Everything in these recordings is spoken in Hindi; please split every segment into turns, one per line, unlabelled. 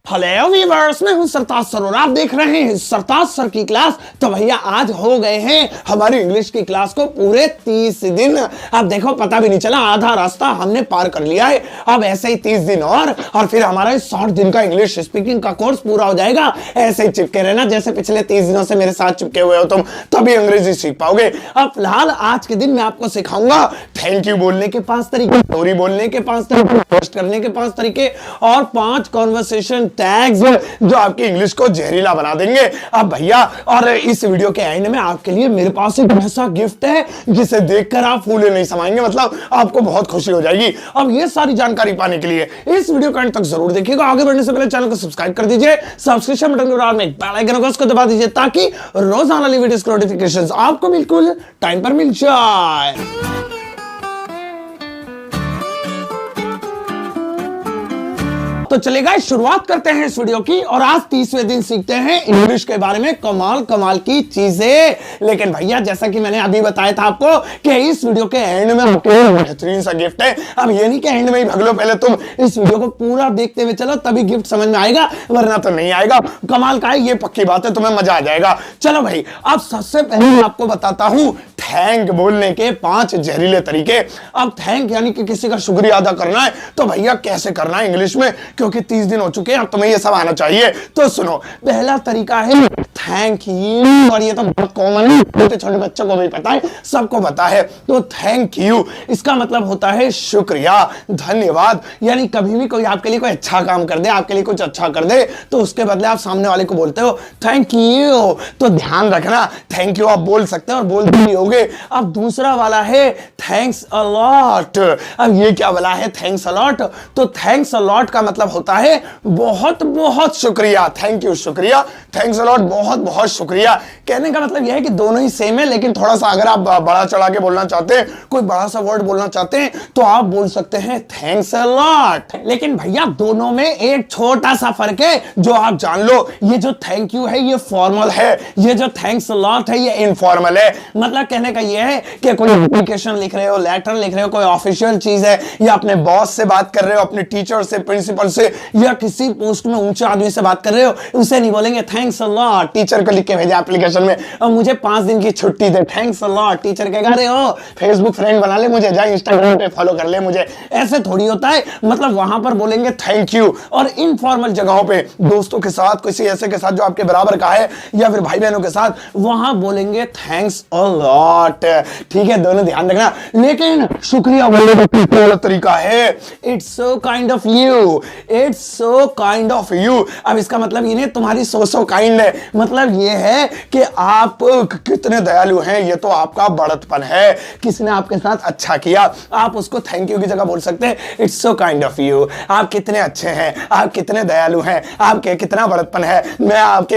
हेलो वीवर्स, मैं हूं सरताज सर और आप देख रहे हैं सरताज सर की क्लास। तो भैया आज हो गए हैं हमारी इंग्लिश की क्लास को पूरे 30 दिन। अब देखो पता भी नहीं चला, आधा रास्ता हमने पार कर लिया है। अब ऐसे ही 30 दिन और फिर हमारा 60 दिन का इंग्लिश स्पीकिंग का कोर्स पूरा हो जाएगा। ऐसे ही चिपके रहना जैसे पिछले 30 दिनों से मेरे साथ चिपके हुए हो तुम, तभी अंग्रेजी सीख पाओगे। अब फिलहाल आज के दिन मैं आपको सिखाऊंगा थैंक यू बोलने के 5 तरीके, सॉरी बोलने के 5 तरीके, पोस्ट करने के 5 तरीके और 5 कॉन्वर्सेशन टैग्स जो आपकी इंग्लिश को जहरीला बना देंगे। अब भैया और इस वीडियो के एंड में आपके लिए मेरे पास एक ऐसा गिफ्ट है जिसे देखकर आप फूले नहीं समाएंगे, मतलब आपको बहुत खुशी हो जाएगी। अब ये सारी जानकारी पाने के लिए इस वीडियो का एंड तक जरूर देखिएगा। आगे बढ़ने से पहले चैनल को सब्सक्राइब कर दीजिए, सब्सक्रिप्शन बटन के बराबर में बेल आइकन उसको दबा दीजिए ताकि रोजाना वाली वीडियोस के नोटिफिकेशंस आपको बिल्कुल टाइम पर मिल जाए। तो चलेगा, शुरुआत करते हैं इस वीडियो की और आज 30वें दिन सीखते हैं इंग्लिश के बारे में कमाल कमाल की चीजें। लेकिन भैया जैसा कि मैंने अभी बताया था आपको कि इस वीडियो के एंड में आपके बेहतरीन सा गिफ्ट है। अब ये नहीं कि एंड में ही भाग लो, पहले तुम इस वीडियो को पूरा देखते हुए चलो तभी गिफ्ट समझ में आएगा, वरना तो नहीं आएगा। कमाल का है, ये पक्की बात है, तुम्हें मजा आ जाएगा। चलो भाई, अब सबसे पहले मैं आपको बताता हूं थैंक बोलने के 5 जहरीले तरीके। अब थैंक यानी कि किसी का शुक्रिया अदा करना है, तो भैया कैसे करना है इंग्लिश में, क्योंकि 30 दिन हो चुके हैं, अब तुम्हें ये सब आना चाहिए। तो सुनो, पहला तरीका है थैंक यू, और ये तो बहुत कॉमन है, छोटे छोटे बच्चों को भी पता है, सबको पता है। तो थैंक यू इसका मतलब होता है शुक्रिया, धन्यवाद। यानी कभी भी कोई आपके लिए कोई अच्छा काम कर दे, आपके लिए कुछ अच्छा कर दे, तो उसके बदले आप सामने वाले को बोलते हो थैंक यू। तो ध्यान रखना, थैंक यू आप बोल सकते हैं और बोलते भी होगे। अब दूसरा वाला है थैंक्स अ लॉट। अब ये क्या वाला है थैंक्स अ लॉट? तो थैंक्स अ लॉट का मतलब होता है बहुत बहुत शुक्रिया, थैंक यू शुक्रिया, थैंक्स अ लॉट बहुत बहुत शुक्रिया। कहने का मतलब यह है कि दोनों ही सेम है, लेकिन थोड़ा सा अगर आप बड़ा चढ़ा के बोलना चाहते हैं, कोई बड़ा सा वर्ड बोलना चाहते हैं, तो आप बोल सकते हैं थैंक्स अ लॉट। लेकिन भैया दोनों में एक छोटा सा फर्क है जो आप जान लो। ये जो थैंक यू है ये फॉर्मल है, ये जो थैंक्स अ लॉट है ये इनफॉर्मल है। मतलब कहने का ये है कि कोई एप्लीकेशन लिख रहे हो, लेटर लिख रहे हो, कोई ऑफिशियल चीज है, या अपने बॉस से बात कर रहे हो, अपने टीचर से, प्रिंसिपल से, या किसी पोस्ट में ऊंचे आदमी से बात कर रहे हो, उसे नहीं बोलेंगे थैंक्स अ लॉट। टीचर को लिख के भेजा एप्लीकेशन में और मुझे 5 दिन की छुट्टी दे, थैंक्स अ लॉट। टीचर कहेगा अरे हो फेसबुक फ्रेंड बना ले मुझे, जा इंस्टाग्राम पे फॉलो कर ले मुझे। ऐसे थोड़ी होता है, मतलब वहां पर बोलेंगे थैंक यू। और इनफॉर्मल जगहों पे दोस्तों के साथ, किसी ऐसे के साथ जो आपके बराबर का है, या फिर भाई बहनों के साथ, वहां बोलेंगे थैंक्स अ लॉट। ठीक है, दोनों ध्यान रखना। लेकिन शुक्रिया बोलने का तरीका है it's so kind of you, it's so kind of you. अब इसका मतलब ये नहीं तुम्हारी सो काइंड है, मतलब ये है कि आप कितने दयालु हैं, ये तो आपका बड़तपन है। किसी ने आपके साथ अच्छा किया, आप उसको थैंक यू की जगह बोल सकते हैं it's so kind of you. आप कितने अच्छे हैं, आप कितने दयालु हैं, आपके कितना बड़तपन है, मैं आपके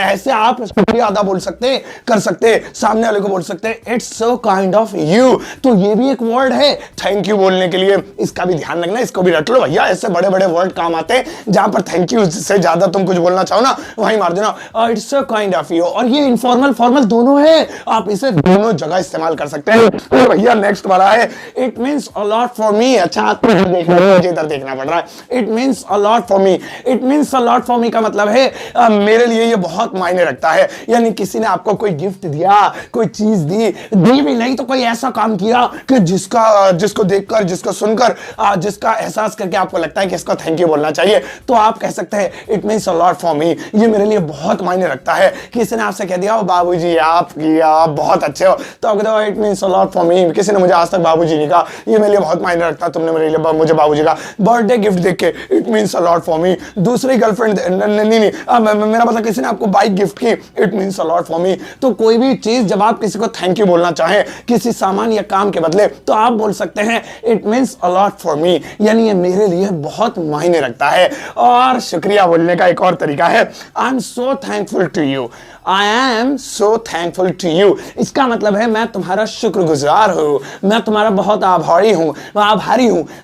ऐसे आप शुक्रिया अदा बोल सकते, कर सकते, सामने वाले को बोल सकते हैं it's so kind of you. तो ये भी एक वर्ड है थैंक यू बोलने के लिए, इसका भी ध्यान रखना, इसको भी रट लो भैया। ऐसे बड़े बड़े वर्ड काम आते हैं, जहां पर थैंक यू से ज्यादा तुम कुछ बोलना चाहो ना, वहीं मार देना it's so kind of you. और ये इनफॉर्मल फॉर्मल दोनों है, आप इसे दोनों जगह इस्तेमाल कर सकते हैं। तो भैया नेक्स्ट वाला है it means a lot for me. अच्छा आप देख रहे हो, मुझे इधर देखना पड़ रहा है। It means a lot for me, it means a lot for me का मतलब है मेरे लिए ये बहुत मायने रखता है। यानी किसी ने आपको कोई गिफ्ट दिया, कोई चीज दी भी नहीं तो कोई ऐसा काम किया कि जिसको देखकर, जिसको सुनकर, जिसका एहसास करके आपको लगता है कि इसको थैंक यू बोलना चाहिए, तो आप कह सकते हैं it means a lot for me, ये मेरे लिए बहुत मायने रखता है। किसी ने आपसे कह दिया बाबूजी आप बहुत अच्छे हो, तो आप कहते हो it means a lot for me. किसी ने मुझे आज तक बाबूजी नहीं कहा, ये मेरे लिए बहुत मायने रखता है, तुमने मेरे लिए मुझे बाबूजी का बर्थडे गिफ्ट देख के it means a lot for me. दूसरी गर्लफ्रेंड नहीं मेरा मतलब किसी ने आपको बाइक गिफ्ट की, it means a lot for me. तो कोई भी चीज जब आप किसी को थैंक यू बोलना चाहें किसी सामान या काम के बदले, तो आप बोल सकते हैं it means a lot for me, यानी ये मेरे लिए बहुत मायने रखता है। और शुक्रिया बोलने का एक और तरीका है I am so thankful to you. I am so thankful to you. इसका मतलब है मैं तुम्हारा शुक्रगुजार हूँ, मैं तुम्हारा बहुत आभारी हूँ।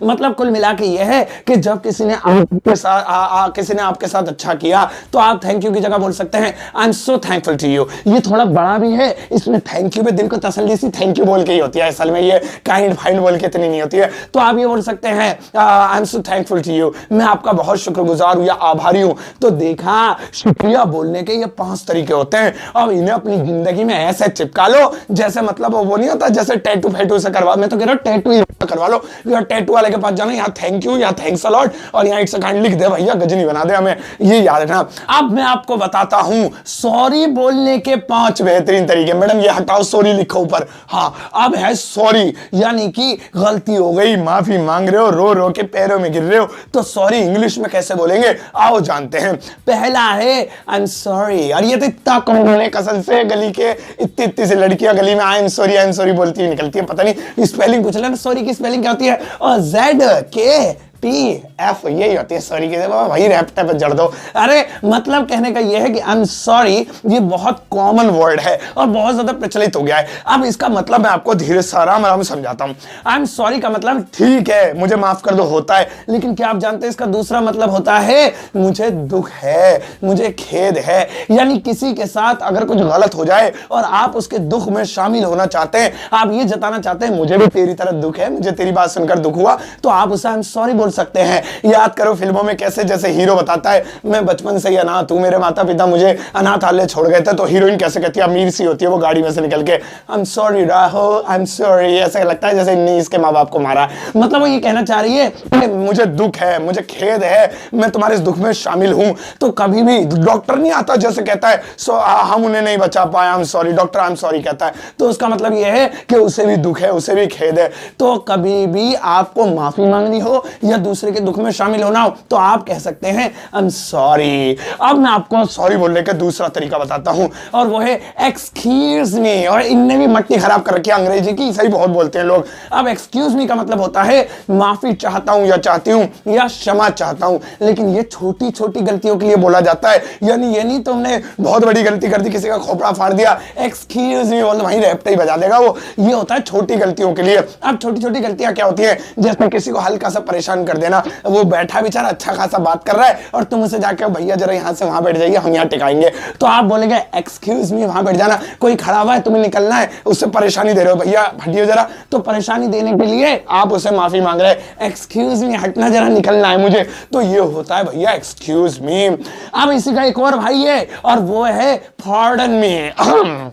मतलब कुल मिला के यह है कि जब किसी ने आपके साथ अच्छा किया तो आप थैंक यू की जगह बोल सकते हैं I am so thankful to you. ये थोड़ा बड़ा भी है, इसमें थैंक यू पे दिल को तसल्ली सी थैंक यू बोल के ही होती है, असल में ये काइंड फाइंड बोल के इतनी नहीं होती है। तो आप ये बोल सकते हैं I am so thankful to you, मैं आपका बहुत शुक्रगुजार हूं या आभारी हूं। तो देखा, शुक्रिया बोलने के ये 5 तरीके होते हैं। अब इन्हें अपनी जिंदगी में ऐसे चिपका लो जैसे मतलब वो नहीं होता जैसे टैटू फैटू से करवा, मैं तो कह रहा हूं टैटू ही करवा लो। टैटू वाले के पास जाना, यहाँ थैंक यू या थैंक्स अ लॉट और यहाँ इट्स अ काइंड लिख दे भैया, गजनी बना दे हमें, ये याद रखना। अब मैं आपको बताता हूं सॉरी बोलने के 5 बेहतरीन तरीके। मैडम ये हटाओ, सॉरी लिखो ऊपर। हाँ, अब है सॉरी, यानी कि गलती हो गई, माफी मांग रहे हो, रो रो के पैरों में गिर रहे हो, तो सॉरी इंग्लिश में कैसे बोलेंगे, आओ जानते हैं। पहला है आई एम सॉरी। और ये तो इतना कम बोले कसम से, गली के इतनी से लड़कियां गली में आई एम सॉरी बोलती हुई निकलती है। पता नहीं स्पेलिंग पूछ लेना, सॉरी की स्पेलिंग क्या होती है? और ZKPF यही होती है सॉरी के, वही रैप्ट पे जड़ दो। अरे मतलब कहने का यह है कि आई एम सॉरी ये बहुत कॉमन वर्ड है और बहुत ज्यादा प्रचलित हो गया है। अब इसका मतलब मैं आपको धीरे से आराम समझाता हूं। आई एम सॉरी का मतलब ठीक है, मुझे माफ कर दो होता है, लेकिन क्या आप जानते हैं इसका दूसरा मतलब होता है मुझे दुख है, मुझे खेद है। यानी किसी के साथ अगर कुछ गलत हो जाए और आप उसके दुख में शामिल होना चाहते हैं, आप ये जताना चाहते हैं मुझे भी तेरी तरह दुख है, मुझे तेरी बात सुनकर दुख हुआ, तो आप उसे आई एम सॉरी बोल सकते हैं। याद करो फिल्मों में कैसे, जैसे हीरो बताता है मैं बचपन से ही अनाथ हूं, मेरे माता पिता मुझे अनाथालय छोड़ गए थे, तो हीरोइन कैसे कहती है, अमीर सी होती है वो गाड़ी में से निकल के आई एम सॉरी राहो, आई एम सॉरी, ऐसा लगता है जैसे नहीं इसके माँ बाप को मारा। मतलब वो ये कहना चाह रही है कि मुझे दुख है, मुझे खेद है, मैं तुम्हारे इस दुख में शामिल हूं। तो कभी भी डॉक्टर नहीं आता जैसे कहता है हम उन्हें नहीं बचा पाए, I am sorry, doctor I am sorry कहता है, तो उसका मतलब यह है कि उसे भी दुख है, उसे भी खेद है। तो कभी भी आपको माफी मांगनी हो या दूसरे के दुख में शामिल होना हो तो आप कह सकते हैं आई एम सॉरी। अब मैं आपको सॉरी बोलने का दूसरा तरीका बताता हूं और वो है एक्सक्यूज मी। और इनने भी मट्टी खराब कर रखी है अंग्रेजी की, सही बहुत बोलते हैं लोग। अब एक्सक्यूज मी का मतलब होता है माफी चाहता हूं या चाहती हूं या क्षमा चाहता हूं, लेकिन ये छोटी छोटी गलतियों के लिए बोला जाता है। यानी ये नहीं तुमने बहुत बड़ी गलती कर दी, किसी का खोपड़ा फाड़ दिया, एक्सक्यूज मी बोल वहीं रैप्ट ही बजा देगा वो। ये होता है छोटी गलतियों के लिए। अब छोटी छोटी गलतियां क्या होती है, जैसे किसी को हल्का सा परेशान कर देना, वो बैठा बेचारा अच्छा खासा बात कर रहा है और तुम उसे जाके भैया जरा यहाँ से वहां बैठ जाइए, हम यहाँ टिकाएंगे, तो आप बोलेंगे एक्सक्यूज मी, वहां बैठ जाना। कोई खड़ा हुआ है, तुम्हें निकलना है, उससे परेशानी दे रहे हो, भैया हटियो जरा, तो परेशानी देने के लिए आप उसे माफी मांग रहे हैं, एक्सक्यूज मी हटना जरा, निकलना है मुझे, तो ये होता है भैया एक्सक्यूज मी। अब इसी का एक और भाई है और वो है पार्डन मी।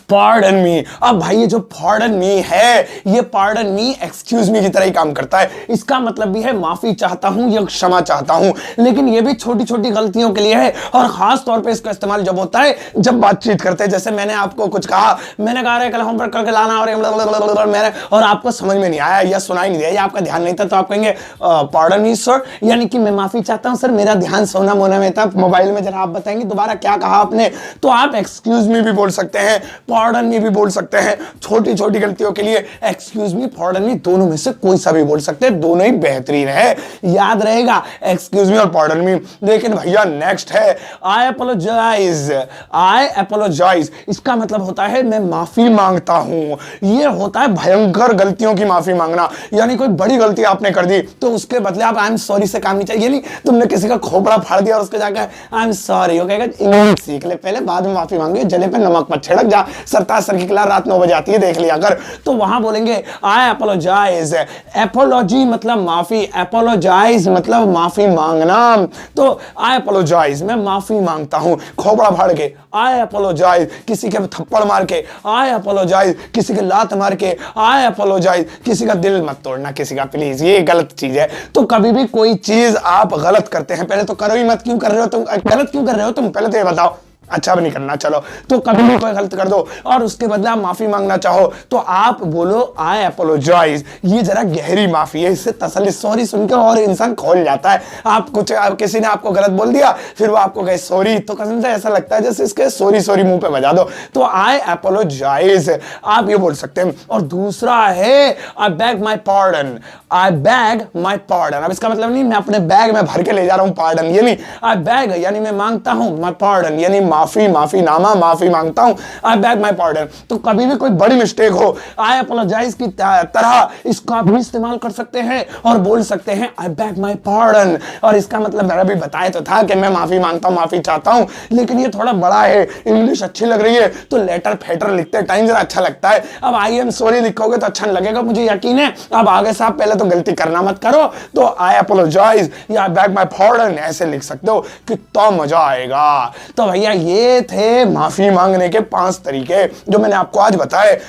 Pardon me. अब भाई ये जो पार्डन मी है, ये पार्डन मी एक्सक्यूज मी की तरह ही काम करता है। इसका मतलब भी है माफी चाहता हूं या क्षमा चाहता हूं, लेकिन ये भी छोटी छोटी गलतियों के लिए है और खास तौर पे इसका इस्तेमाल जब होता है जब बातचीत करते हैं। जैसे मैंने आपको कुछ कहा, मैंने कहा कल होमवर्क करके लाना और आपको समझ में नहीं आया या सुनाई नहीं दिया या आपका ध्यान नहीं था, तो आप कहेंगे पार्डन मी सर, यानी कि मैं माफी चाहता हूं सर, मेरा ध्यान सोना मोना में था, मोबाइल में, जरा आप बताएंगे दोबारा क्या कहा आपने। तो आप एक्सक्यूज मी भी बोल सकते हैं, पार्डन मी भी बोल सकते हैं। छोटी छोटी गलतियों के लिए एक्सक्यूज मी, पार्डन मी, दोनों में से कोई सा भी बोल सकते हैं, दोनों ही बेहतरीन है, याद रहेगा एक्सक्यूज मी और पार्डन मी। लेकिन भैया नेक्स्ट है आई अपोलोजाइज। आई अपोलोजाइज इसका मतलब होता है मैं माफी मांगता हूं। यह होता है भयंकर गलतियों की माफी मांगना, यानी कोई बड़ी गलती आपने कर दी तो उसके बदले आप आई एम सॉरी से काम नहीं चाहिए। नहीं तुमने किसी का खोपड़ा फाड़ दिया और उसके जाकर आई एम सॉरी, वो कहेगा इंग्लिश सीख ले पहले, बाद में माफी मांगे, जले पे नमक मत छिड़क जा, सरताज सर की क्लास रात 9 बजे आती है, देख लिया कर। तो वहां बोलेंगे आई अपोलोजाइज। एपोलॉजी मतलब माफी, एपोलोजाइज मतलब माफी मांगना। तो आई अपोलोजाइज मैं माफी मांगता हूं, खोपड़ा फाड़ के आई अपोलोजाइज, किसी के थप्पड़ मार के आई अपोलोजाइज, किसी के लात मार के आई अपोलोजाइज, किसी का दिल मत तोड़ना किसी का प्लीज, ये गलत चीज है। तो कभी भी कोई चीज आप गलत करते हैं, पहले तो करो ही मत, क्यों कर रहे हो तुम, गलत क्यों कर रहे हो तुम, पहले तो ये बताओ, अच्छा भी नहीं करना। चलो तो कभी भी कोई गलत कर दो और उसके बदले आप माफी मांगना चाहो तो आप बोलो आई अपोलोजाइज। ये जरा गहरी माफी है, इससे तसल्ली, सॉरी सुनकर और इंसान खोल जाता है। आप कुछ किसी ने आपको गलत बोल दिया, फिर वो आपको कहे सॉरी, तो कसम से ऐसा लगता है जैसे इसके सॉरी सॉरी मुंह पे बजा दो। तो आई अपोलोजाइज आप ये बोल सकते हैं। और दूसरा है आई बैग माई पार्डन। आई बैग माई पार्डन, अब इसका मतलब नहीं मैं अपने बैग में भर के ले जा रहा हूं पार्डन, ये नहीं। आई बैग यानी मैं मांगता हूं, माई पार्डन यानी माफीनामा, माफी मांगता हूं, आई बैग माई पार्डन। तो कभी भी कोई बड़ी मिस्टेक हो, आई अपोलोजाइज की तरह इसका भी इस्तेमाल कर सकते हैं और बोल सकते हैं आई बैग माई पार्डन। और इसका मतलब मैंने भी बताया तो था कि मैं माफी मांगता हूं, माफी चाहता हूं, लेकिन ये थोड़ा बड़ा है, इंग्लिश अच्छी लग रही है तो लेटर फेटर लिखते टाइम जरा अच्छा लगता है। अब आई एम सॉरी लिखोगे तो अच्छा नहीं लगेगा, मुझे यकीन है। अब आगे से आप पहले तो गलती करना मत करो, तो आई अपोलोजाइज या आई बैग माई पार्डन ऐसे लिख सकते हो, कितना मजा आएगा। तो भैया ये थे माफी मांगने के 5 तरीके जो मैंने आपको आज बताए।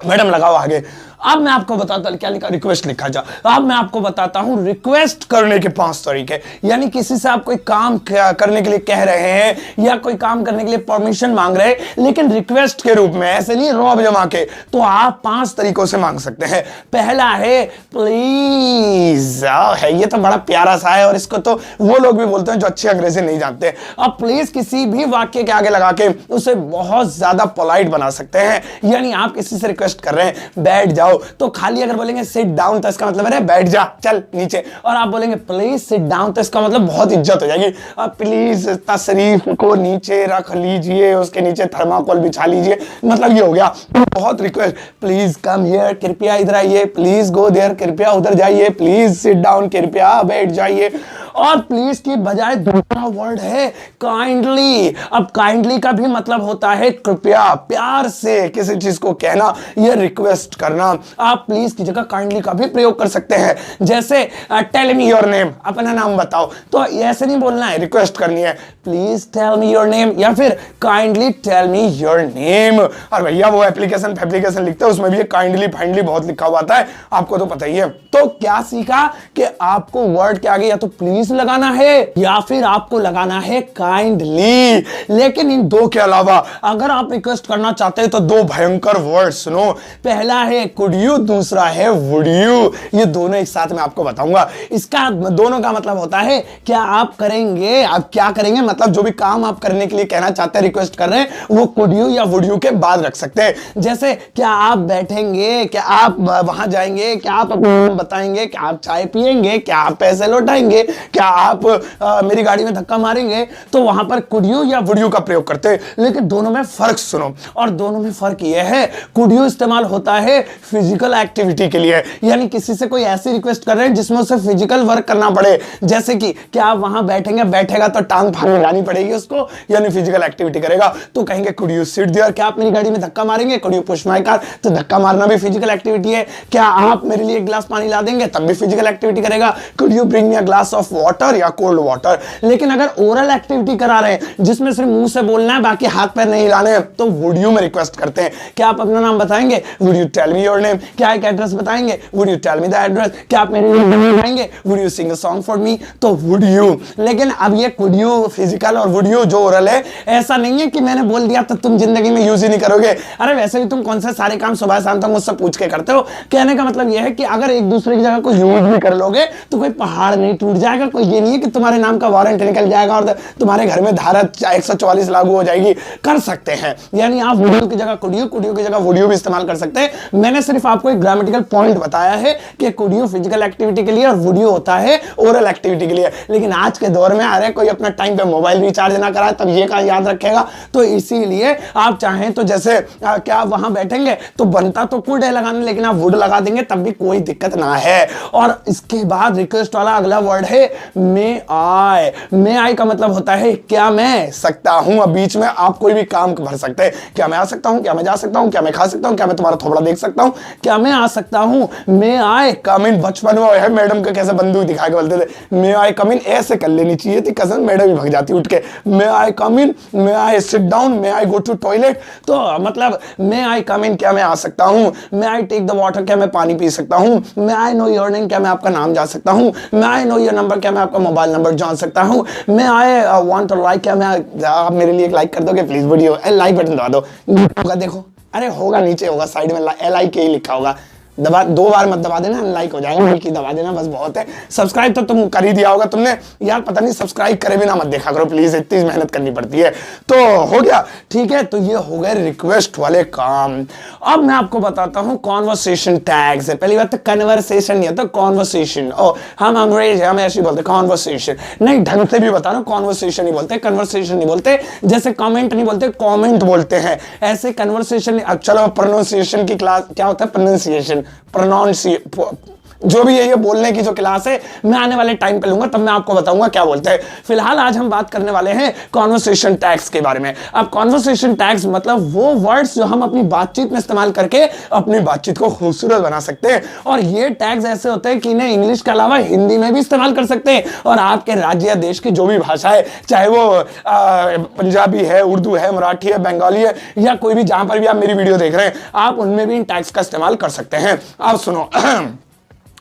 मैडम लगाओ आगे। अब मैं आपको बताता क्या लिखा, रिक्वेस्ट लिखा जा। अब मैं आपको बताता हूं रिक्वेस्ट करने के 5 तरीके। यानी किसी से आप कोई काम करने के लिए कह रहे हैं या कोई काम करने के लिए परमिशन मांग रहे हैं, लेकिन रिक्वेस्ट के रूप में, ऐसे नहीं रौब जमा के, तो आप 5 तरीकों से मांग सकते हैं। पहला है प्लीज। है ये तो बड़ा प्यारा सा है और इसको तो वो लोग भी बोलते हैं जो अच्छी अंग्रेजी नहीं जानते। अब प्लीज किसी भी वाक्य के आगे लगा के उसे बहुत ज्यादा पोलाइट बना सकते हैं। यानी आप किसी से रिक्वेस्ट कर रहे हैं बैठ जाओ, तो खाली अगर बोलेंगे सिट डाउन तो इसका मतलब है बैठ जा, चल नीचे। और आप बोलेंगे प्लीज सिट डाउन तो इसका मतलब बहुत इज्जत हो जाएगी। अब प्लीज तशरीफ को नीचे रख लीजिए, उसके नीचे थर्माकोल बिछा लीजिए, मतलब ये हो गया। बहुत रिक्वेस्ट, प्लीज कम हियर, कृपया इधर आइए, प्लीज गो देयर, कृपया उधर जाइए, प्लीज सिट डाउन, कृपया बैठ जाइए। और प्लीज की बजाय दूसरा वर्ड है काइंडली। अब काइंडली का भी मतलब होता है कृपया, प्यार से किसी चीज को कहना, यह रिक्वेस्ट करना। आप प्लीज की जगह काइंडली का भी प्रयोग कर सकते हैं। जैसे टेल मी योर नेम, अपना नाम बताओ, तो ऐसे नहीं बोलना है, रिक्वेस्ट करनी है please tell me your name या फिर kindly tell me your name. और भैया वो एप्लीकेशन लिखते हैं उसमें भी काइंडली फाइंडली बहुत लिखा हुआ आता है, आपको तो पता ही है। तो क्या सीखा कि आपको वर्ड के आगे या तो प्लीज लगाना है या फिर आपको लगाना है काइंडली। लेकिन इन दो के अलावा अगर आप रिक्वेस्ट करना चाहते हैं तो 2 भयंकर वर्ड सुनो। पहला है कुड यू, दूसरा है वुड यू। ये दोनों एक साथ मैं आपको बताऊंगा। इसका दोनों का मतलब होता है क्या आप करेंगे, आप क्या करेंगे, मतलब जो भी काम आप करने के लिए कहना चाहते हैं, रिक्वेस्ट कर रहे हैं, वो कुड यू या वुड यू के बाद रख सकते हैं। जैसे क्या आप बैठेंगे, क्या आप वहां जाएंगे, क्या आप अपना नाम बताएंगे, क्या आप चाय पिएंगे, क्या आप पैसे लौटाएंगे, क्या आप मेरी गाड़ी में धक्का मारेंगे, तो वहां पर कुड यू या वुड यू का प्रयोग करते हैं। लेकिन दोनों में फर्क सुनो, और दोनों में फर्क यह है कुड यू इस्तेमाल होता है फिजिकल एक्टिविटी के लिए, यानी किसी से कोई ऐसी रिक्वेस्ट कर रहे हैं जिसमें उसे फिजिकल वर्क करना पड़े। जैसे कि क्या आप वहां बैठेंगे, बैठेगा तो टांग फांग लगानी पड़ेगी उसको, यानी फिजिकल एक्टिविटी करेगा, तो कहेंगे कुड यू सिट देयर। क्या आप मेरी गाड़ी में धक्का मारेंगे, could you push my car, तो धक्का मारना भी फिजिकल एक्टिविटी है। क्या आप मेरे लिए एक गिलास पानी ला देंगे, तब भी फिजिकल एक्टिविटी करेगा। Could you bring me a glass of water या कोल्ड वाटर। लेकिन अगर ओरल एक्टिविटी करा रहे हैं जिसमें सिर्फ मुंह से बोलना है, बाकी हाथ पैर नहीं हिलाने हैं, तो वुड यू में रिक्वेस्ट करते हैं। क्या आप अपना नाम बताएंगे, would you tell me your name. क्या एक एड्रेस बताएंगे, would you tell me the address. क्या आप मेरे लिए गाना गाएंगे, would you sing a song for me, तो वुड यू। लेकिन अब ये कुड यू फिजिकल और वुड यू जो ओरल है, ऐसा नहीं है कि मैंने बोल दिया तो तुम जिंदगी में यूज ही नहीं करोगे। अरे वैसे भी तुम कौन से सारे काम सुबह शाम तक मुझसे पूछ के करते हो। कहने का मतलब यह है कि अगर एक दूसरे की जगह को यूज भी कर लोगे तो कोई पहाड़ नहीं टूट जाएगा। कोई ये नहीं है कि तुम्हारे नाम का वारंट निकल जाएगा और तुम्हारे घर में धारा 144 लागू हो जाएगी। कर सकते हैं, यानी आप वुड यू की जगह कुड यू, कुड यू की जगह वुड यू भी इस्तेमाल कर सकते हैं। मैंने सिर्फ आपको एक ग्रामेटिकल पॉइंट बताया है कि कुड यू फिजिकल एक्टिविटी के लिए और वुड यू होता है ओरल एक्टिविटी के लिए। लेकिन आज के दौर में अरे कोई अपना टाइम पे मोबाइल रिचार्ज ना कराए तब ये कहां याद रखेगा। तो इसीलिए आप चाहें तो जैसे क्या आप वहां बैठेंगे तो बनता तो कुड है लगाने, लेकिन आप वुड लगा देंगे तब भी कोई दिक्कत ना है। और इसके बाद रिक्वेस्ट वाला अगला वर्ड है मे आई। मे आई का मतलब होता है क्या मैं सकता हूं। अब बीच में आप कोई भी काम भर सकते हैं। क्या मैं आ सकता हूं, क्या मैं जा सकता हूं, क्या मैं खा सकता हूं, क्या मैं तुम्हारा थोबड़ा देख सकता हूं, क्या मैं आ सकता हूं। मे आई कम इन। बचपन में है मैडम को कैसे बंदूक दिखा के बोलते थे मे आई कम इन, ऐसे कर लेनी चाहिए थी कजन, मैडम ही भग जाती उठ के। May I come in, may I sit down, may I go to toilet. तो मतलब मे आई कम इन क्या मैं आ सकता हूं। मे आई टेक द वाटर क्या मैं पानी पी सकता हूं। मे आई नो योर नेम क्या मैं आपका नाम जान सकता हूं। मे आई नो योर नंबर क्या मैं आपका मोबाइल नंबर जान सकता हूं। मे आई वांट टू लाइक क्या मैं आप मेरे लिए एक लाइक कर दोगे प्लीज वीडियो, लाइक बटन दबा दो। होगा देखो, अरे होगा नीचे होगा साइड में LIK ही लिखा होगा। दबा, 2 बार मत दबा देना, लाइक हो जाएगा, लाइक ही दबा देना बस, बहुत है। सब्सक्राइब तो तुम कर ही दिया होगा तुमने यार, पता नहीं सब्सक्राइब करे बिना मत देखा करो प्लीज, इतनी मेहनत करनी पड़ती है। तो हो गया, ठीक है। तो ये हो गए रिक्वेस्ट वाले काम। अब मैं आपको बताता हूं कॉन्वर्सेशन टैग्स है। पहली बात तो कन्वर्सेशन नहीं होता, कॉन्वर्सेशन। ओ हम अंग्रेज हम ऐसे बोलते कॉन्वर्सेशन, नहीं ढंग से भी बता रहा, कॉन्वर्सेशन ही बोलते, कन्वर्सेशन नहीं बोलते। जैसे कमेंट नहीं बोलते, कॉमेंट बोलते हैं, ऐसे कन्वर्सेशन। अब चलो प्रोनाउंसिएशन की क्लास, क्या होता है प्रोनाउंसिएशन, जो भी है ये बोलने की जो क्लास है, मैं आने वाले टाइम पे लूंगा, तब मैं आपको बताऊंगा क्या बोलते हैं। फिलहाल आज हम बात करने वाले हैं कॉन्वर्सेशन टैग्स के बारे में। अब कॉन्वर्सेशन टैग्स मतलब वो वर्ड्स जो हम अपनी बातचीत में इस्तेमाल करके अपनी बातचीत को खूबसूरत बना सकते हैं। और ये टैग्स ऐसे होते हैं कि इन्हें इंग्लिश के अलावा हिंदी में भी इस्तेमाल कर सकते हैं, और आपके राज्य या देश की जो भी भाषा है, चाहे वो पंजाबी है, उर्दू है, मराठी है, बंगाली है, या कोई भी, जहां पर भी आप मेरी वीडियो देख रहे हैं, आप उनमें भी इन टैग्स का इस्तेमाल कर सकते हैं। आप सुनो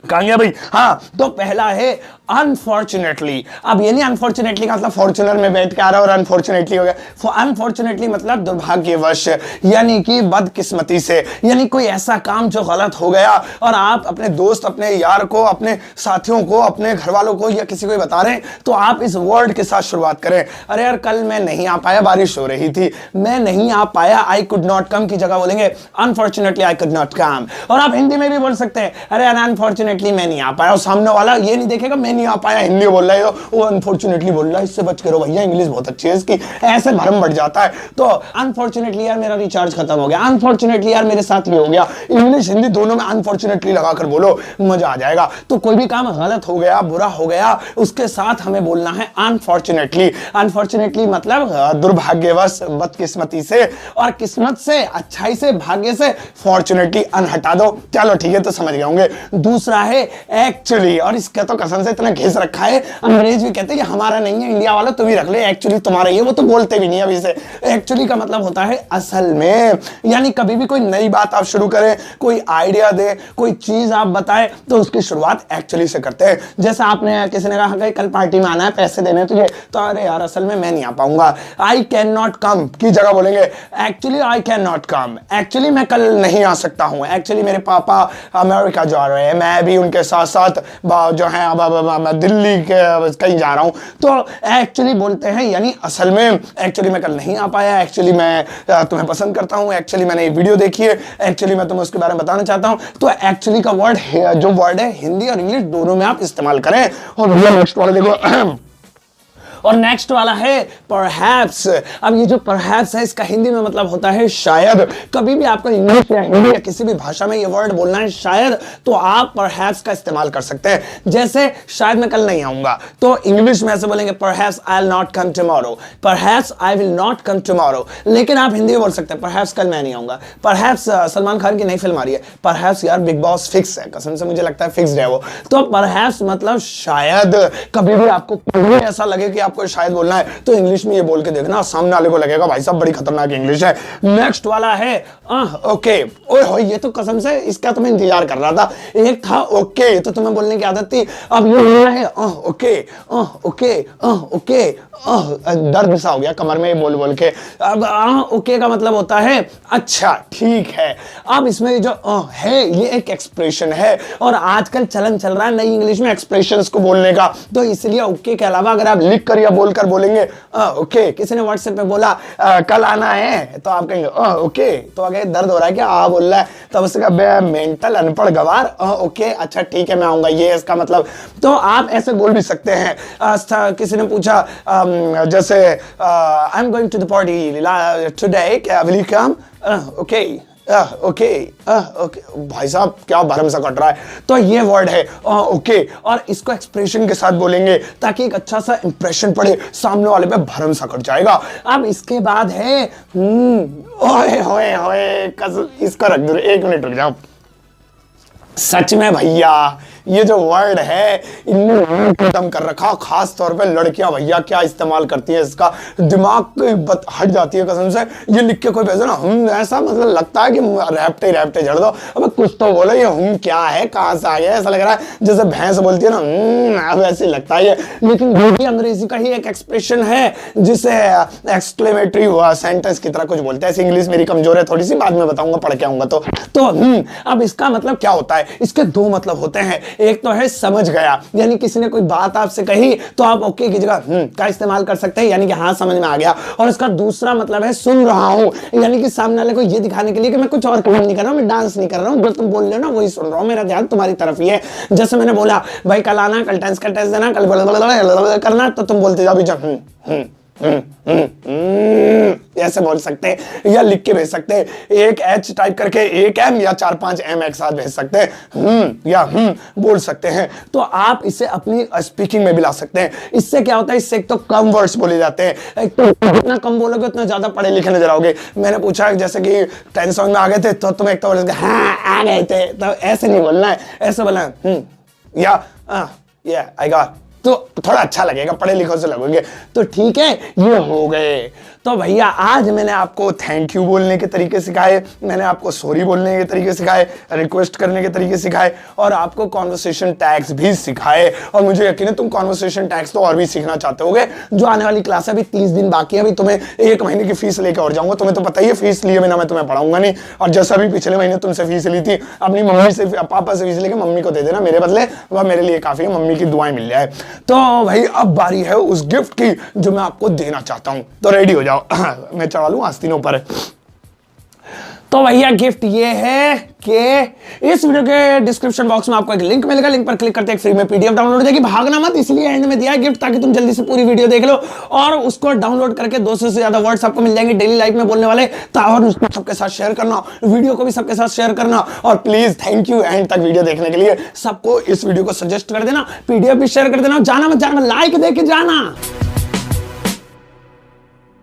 कहां गया भाई, हाँ, तो पहला है अनफॉर्चुनेटली। अब ये नहीं अनफॉर्चुनेटली का मतलब फॉर्चुनर में बैठ के आ रहा है और अनफॉर्चुनेटली हो गया। अनफॉर्चुनेटली मतलब दुर्भाग्यवश, यानी कि बदकिस्मती से, यानी कोई ऐसा काम जो गलत हो गया और आप अपने दोस्त, अपने यार को, अपने साथियों को, अपने घर वालों को या किसी को बता रहे हैं, तो आप इस वर्ड के साथ शुरुआत करें। अरे यार कल मैं नहीं आ पाया, बारिश हो रही थी, मैं नहीं आ पाया, आई कुड नॉट कम की जगह बोलेंगे unfortunately I could not come. और आप हिंदी में भी बोल सकते हैं, अरे अनफॉर्चुनेटली मैं नहीं आ पाया, और सामने वाला ये नहीं देखेगा मैं नहीं आ पाया हिंदी बोल रहा है, वो अनफॉर्चुनेटली बोल रहा है, इससे बच के रहो भैया, इंग्लिश बहुत अच्छी है इसकी, ऐसे भरम बढ़ जाता है। तो अनफॉर्चुनेटली यार मेरा रिचार्ज खत्म हो गया, अनफॉर्चुनेटली यार मेरे साथ ये हो गया, इंग्लिश हिंदी दोनों में अनफॉर्चुनेटली लगाकर बोलो, मजा आ जाएगा। तो कोई भी काम गलत हो गया, बुरा हो गया, उसके साथ हमें बोलना है अनफॉर्चुनेटली। अनफॉर्चुनेटली मतलब दुर्भाग्यवश, बदकिस्मती से, और किस्मत से, अच्छाई से, भाग्य से, फॉर्चुनेटली अन हटा दो। चलो ठीक है, तो समझ गए होंगे। दूसरा है एक्चुअली, और इसका तो कसम से इतना घिस रखा है, अंग्रेज भी कहते हैं कि हमारा नहीं है, इंडिया वाला तुम ही रख ले, एक्चुअली तुम्हारा ही है, वो तो बोलते भी नहीं अभी से। एक्चुअली का मतलब होता है असल में, यानी कभी भी कोई नई बात आप शुरू करें, कोई आइडिया दे, कोई चीज आप बताएं, तो उसकी शुरुआत एक्चुअली से करते हैं। जैसे आपने किसी ने कहा कि कल पार्टी में आना है, पैसे देने तुझे, तो अरे यार असल में मैं नहीं आ पाऊंगा, आई कैन नॉट कम की जगह बोलेंगे actually I can not come, actually मैं कल नहीं आ सकता हूं, एक्चुअली मेरे पापा अमेरिका जा रहे हैं, मैं भी उनके साथ साथ जो है अब दिल्ली के कहीं जा रहा हूं, तो एक्चुअली बोलते हैं, यानी असल में, एक्चुअली मैं कल नहीं आ पाया, एक्चुअली मैं तुम्हें पसंद करता हूं, एक्चुअली मैंने ये वीडियो देखी है, एक्चुअली मैं तुम्हें उसके बारे में बताना चाहता हूं। तो एक्चुअली का वर्ड जो वर्ड है हिंदी और इंग्लिश दोनों में आप इस्तेमाल करें। और भैया नेक्स्ट वाले देखो और नेक्स्ट वाला है परहैप्स। अब ये जो परहैप्स है, इसका हिंदी में मतलब होता है शायद। कभी भी आपको इंग्लिश या हिंदी या किसी भी भाषा में ये वर्ड बोलना है शायद, तो आप परहैप्स का इस्तेमाल कर सकते हैं। जैसे शायद मैं कल नहीं आऊंगा, तो इंग्लिश में ऐसे बोलेंगे perhaps I will not come tomorrow, perhaps I will not come tomorrow. लेकिन आप हिंदी में बोल सकते हैं परहैप्स कल मैं नहीं आऊंगा। परहैप्स सलमान खान की नई फिल्म आ रही है, परहैप्स यार बिग बॉस फिक्स है, कसम से मुझे लगता है फिक्स्ड है वो। तो परहैप्स मतलब शायद। कभी भी आपको ऐसा लगे कि आपको शायद बोलना है, तो इंग्लिश में ये बोल के देखना, सामने वाले को लगेगा भाई साहब बड़ी खतरनाक इंग्लिश है। नेक्स्ट वाला है ओके। ओए हो, ये तो कसम से इसका तो मैं इंतजार कर रहा था। एक था ओके, तो तुम्हें बोलने की आदत थी, अब ये बोलना है ओके ओके ओके। दर्द सा हो गया कमर में ये बोल बोल के। अब ओके का मतलब होता है अच्छा ठीक है। अब इसमें जो है ये एक एक्सप्रेशन है, और आजकल चलन चल रहा है नई इंग्लिश में एक्सप्रेशंस को बोलने का, तो इसलिए ओके के अलावा अगर आप लिख कर या बोलकर बोलेंगे ओके। किसी ने व्हाट्सएप पे बोला कल आना है, तो आप कहेंगे ओके, तो अगर दर्द हो रहा है क्या बोल रहा है, तब उससे कहा मेंटल अनपढ़ गवार, ओके अच्छा ठीक है मैं आऊंगा, ये इसका मतलब। तो आप ऐसे बोल भी सकते हैं। किसी ने पूछा जैसे I am going to the party today, will you come, okay okay okay. भाई साहब क्या भरम सा कट रहा है, तो ये वर्ड है ओके, और इसको एक्सप्रेशन के साथ बोलेंगे ताकि एक अच्छा सा इंप्रेशन पड़े, सामने वाले पे भरम सा कट जाएगा। अब इसके बाद है ओए होए होए, इसको रख दो, 1 मिनट रुक जाओ। सच में भैया ये जो वर्ड है इन्होंने खत्म कर रखा, खास तौर पे लड़कियां भैया क्या इस्तेमाल करती हैं, इसका दिमाग हट जाती है कसम से। ये लिख के कोई भेजो ना ऐसा मतलब लगता है कि रैप्टे रैप्टे झड़ दो। अब कुछ तो बोलो, ये क्या है, कहां से आ गया, ऐसा लग रहा है जैसे भैंस बोलती है ना वैसे लगता है ये। लेकिन वो भी अंग्रेजी का ही एक एक्सप्रेशन है जिसे एक्सक्लेमेटरी हुआ सेंटेंस की तरह कुछ बोलते हैं। ऐसी इंग्लिश मेरी कमजोर है थोड़ी सी, बाद में बताऊंगा पढ़ के आऊंगा तो अब इसका मतलब क्या होता है, इसके दो मतलब होते हैं। एक तो है समझ गया, यानी किसी ने कोई बात आपसे कही तो आप ओके की जगह का इस्तेमाल कर सकते हैं, यानी कि हाँ समझ में आ गया। और इसका दूसरा मतलब है सुन रहा हूं, यानी कि सामने वाले को ये दिखाने के लिए कि मैं कुछ और काम नहीं कर रहा हूं, मैं डांस नहीं कर रहा हूं, जो तुम बोल रहे हो ना वही सुन रहा हूं, मेरा ध्यान तुम्हारी तरफ ही है। जैसे मैंने बोला भाई कल आना, कल टेंस का टेस्ट देना, कल करना, तो तुम बोलते जाओ ऐसे बोल सकते हैं, या लिख के भेज सकते हैं, एक एच टाइप करके एक एम या 4-5 एम एक साथ भेज सकते हैं, या बोल सकते हैं। तो आप इसे अपनी स्पीकिंग में भी ला सकते हैं। इससे क्या होता है, इससे एक तो कम वर्ड्स बोले जाते हैं, एक तो जितना कम बोलोगे उतना ज्यादा पढ़े लिखे नजर आओगे। मैंने पूछा जैसे कि 10 समझ में आ गए थे, तो तुम एक तो बोलोगे हाँ आ गए थे, तो ऐसे नहीं बोलना है, ऐसे बोलना है या आई गॉट, तो थोड़ा अच्छा लगेगा, पढ़े लिखों से लगोगे। तो ठीक है, ये हो गए। तो भैया आज मैंने आपको थैंक यू बोलने के तरीके सिखाए, मैंने आपको सॉरी बोलने के तरीके सिखाए, रिक्वेस्ट करने के तरीके सिखाए, और आपको कॉन्वर्सेशन टैग्स भी सिखाए। और मुझे यकीन है तुम कॉन्वर्सेशन टैग्स तो और भी सीखना चाहते होगे। जो आने वाली क्लास है, अभी 30 दिन बाकी है, अभी तुम्हें 1 महीने की फीस लेकर और जाऊंगा। तुम्हें तो पता ही है फीस लिए बिना मैं तुम्हें पढ़ाऊंगा नहीं। और जैसा भी पिछले महीने तुमसे फीस ली थी, अपनी मम्मी से पापा से फीस लेके मम्मी को दे देना मेरे बदले, वह मेरे लिए काफी है, मम्मी की दुआएं मिल जाए। तो भाई अब बारी है उस गिफ्ट की जो मैं आपको देना चाहता हूं, तो रेडी हो जाओ। मैं चढ़ा लूं आस्तीनों पर। तो भैया गिफ्ट ये है कि इस वीडियो के डिस्क्रिप्शन बॉक्स में आपको एक लिंक मिलेगा, लिंक पर क्लिक करते एक फ्री में पीडीएफ डाउनलोड हो जाएगी। भागना मत, इसलिए एंड में दिया है गिफ्ट ताकि तुम जल्दी से पूरी वीडियो देख लो और उसको डाउनलोड करके 200 से ज्यादा वर्ड्स आपको मिल जाएंगे डेली लाइफ में बोलने वाले। और उसको सबके साथ शेयर करना, वीडियो को भी सबके साथ शेयर करना। और प्लीज थैंक यू एंड तक वीडियो देखने के लिए। सबको इस वीडियो को सजेस्ट कर देना, पीडीएफ भी शेयर कर देना। जाना मत जाना, लाइक दे के जाना।